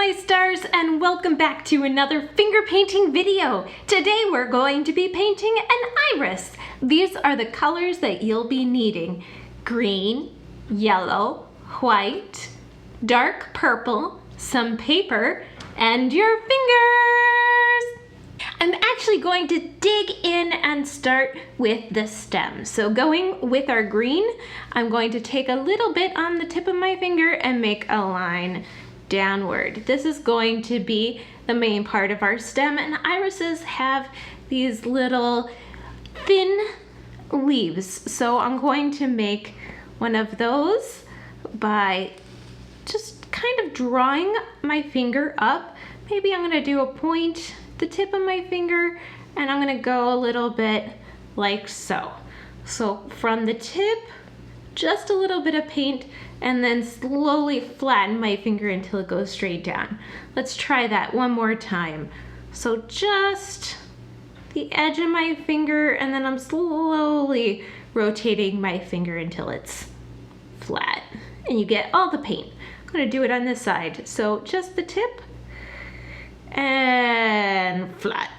my stars, and welcome back to another finger painting video. Today we're going to be painting an iris. These are the colors that you'll be needing: green, yellow, white, dark purple, some paper, and your fingers. I'm actually going to dig in and start with the stem. So going with our green, I'm going to take a little bit on the tip of my finger and make a line downward. This is going to be the main part of our stem, and irises have these little thin leaves. So I'm going to make one of those by just kind of drawing my finger up. Maybe I'm going to do a point the tip of my finger, and I'm going to go a little bit like so. So from the tip, just a little bit of paint, and then slowly flatten my finger until it goes straight down. Let's try that one more time. So just the edge of my finger, and then I'm slowly rotating my finger until it's flat, and you get all the paint. I'm going to do it on this side. So just the tip and flat.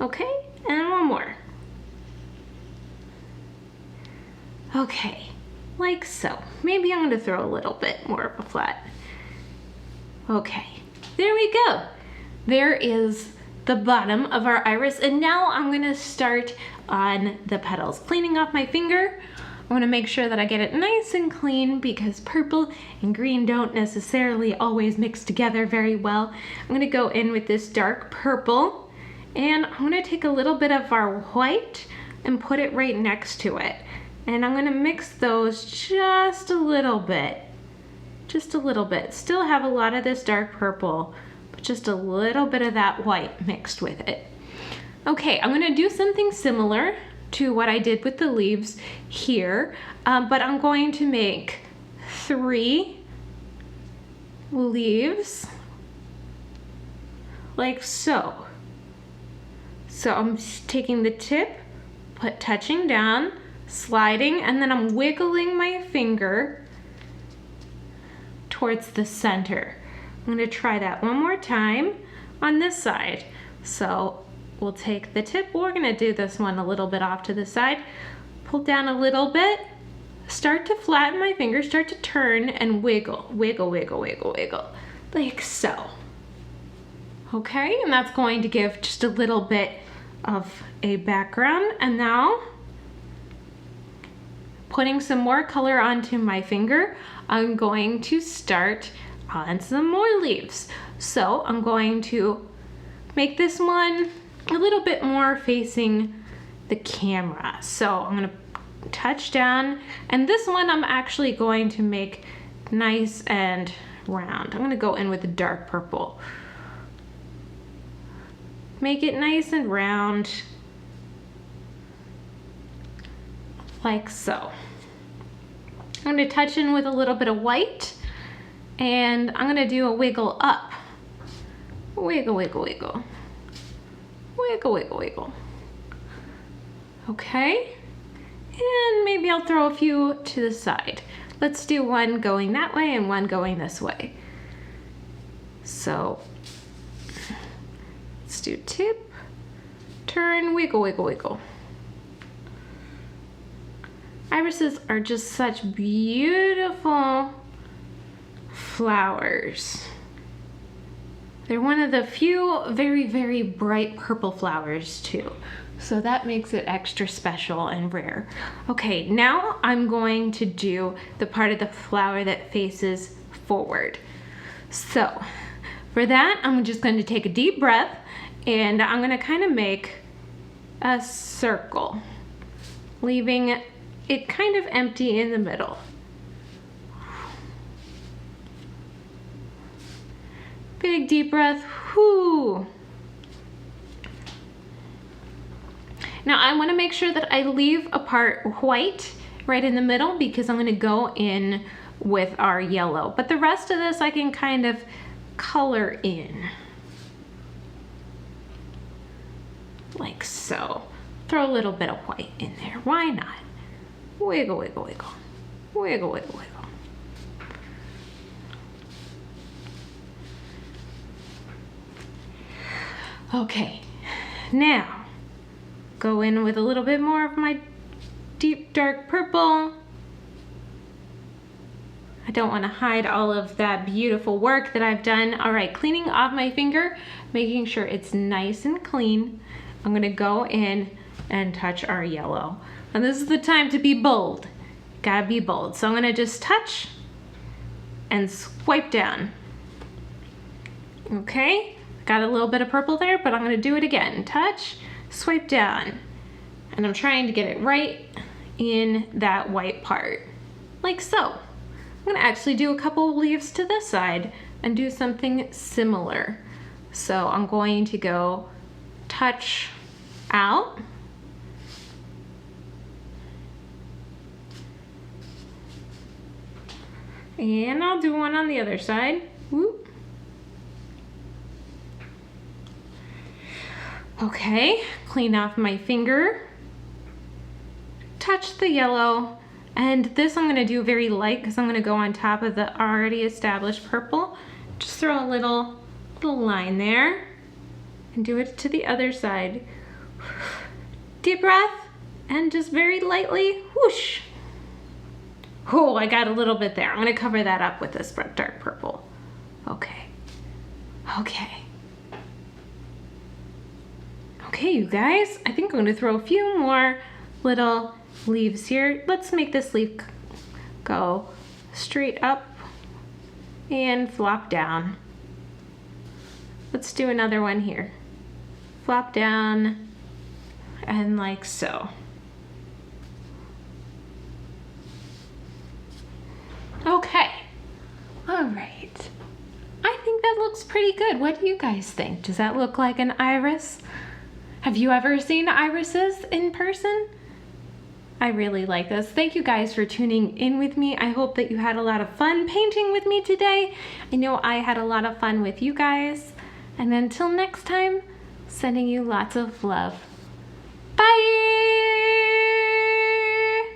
Okay, and one more. Okay, like so. Maybe I'm going to throw a little bit more of a flat. Okay, there we go. There is the bottom of our iris, and now I'm going to start on the petals. Cleaning off my finger, I want to make sure that I get it nice and clean because purple and green don't necessarily always mix together very well. I'm going to go in with this dark purple, and I'm going to take a little bit of our white and put it right next to it. And I'm going to mix those just a little bit. Just a little bit. Still have a lot of this dark purple, but just a little bit of that white mixed with it. Okay, I'm going to do something similar to what I did with the leaves here, but I'm going to make 3 leaves like so. So I'm taking the tip, touching down, sliding, and then I'm wiggling my finger towards the center. I'm going to try that one more time on this side. So we'll take the tip. We're going to do this one a little bit off to the side. Pull down a little bit. Start to flatten my finger. Start to turn and wiggle. Wiggle, wiggle, wiggle, wiggle. Like so. Okay, and that's going to give just a little bit of a background. And now, putting some more color onto my finger, I'm going to start on some more leaves. So I'm going to make this one a little bit more facing the camera. So I'm going to touch down, and this one I'm actually going to make nice and round. I'm going to go in with the dark purple. Make it nice and round, like so. I'm going to touch in with a little bit of white, and I'm going to do a wiggle up. Wiggle, wiggle, wiggle. Wiggle, wiggle, wiggle. Okay, and maybe I'll throw a few to the side. Let's do one going that way and one going this way. So let's do tip, turn, wiggle, wiggle, wiggle. Irises are just such beautiful flowers. They're one of the few very, very bright purple flowers too. So that makes it extra special and rare. Okay, now I'm going to do the part of the flower that faces forward. So for that, I'm just going to take a deep breath, and I'm going to kind of make a circle, leaving it kind of empty in the middle. Big deep breath. Whoo. Now I want to make sure that I leave a part white right in the middle because I'm going to go in with our yellow. But the rest of this I can kind of color in. Like so. Throw a little bit of white in there. Why not? Wiggle, wiggle, wiggle. Wiggle, wiggle, wiggle. Okay, now go in with a little bit more of my deep dark purple. I don't want to hide all of that beautiful work that I've done. All right, cleaning off my finger, making sure it's nice and clean. I'm gonna go in and touch our yellow. And this is the time to be bold. Gotta be bold. So I'm gonna just touch and swipe down. Okay, got a little bit of purple there, but I'm gonna do it again. Touch, swipe down. And I'm trying to get it right in that white part, like so. I'm gonna actually do a couple of leaves to this side and do something similar. So I'm going to go touch out. And I'll do one on the other side. Whoop. Okay, clean off my finger. Touch the yellow. And this I'm gonna do very light because I'm gonna go on top of the already established purple. Just throw a little line there and do it to the other side. Deep breath and just very lightly, whoosh. Oh, I got a little bit there. I'm gonna cover that up with this dark purple. Okay, okay. Okay, you guys, I think I'm gonna throw a few more little leaves here. Let's make this leaf go straight up and flop down. Let's do another one here. Flop down and like so. Okay, all right. I think that looks pretty good. What do you guys think? Does that look like an iris? Have you ever seen irises in person? I really like this. Thank you guys for tuning in with me. I hope that you had a lot of fun painting with me today. I know I had a lot of fun with you guys. And until next time, sending you lots of love.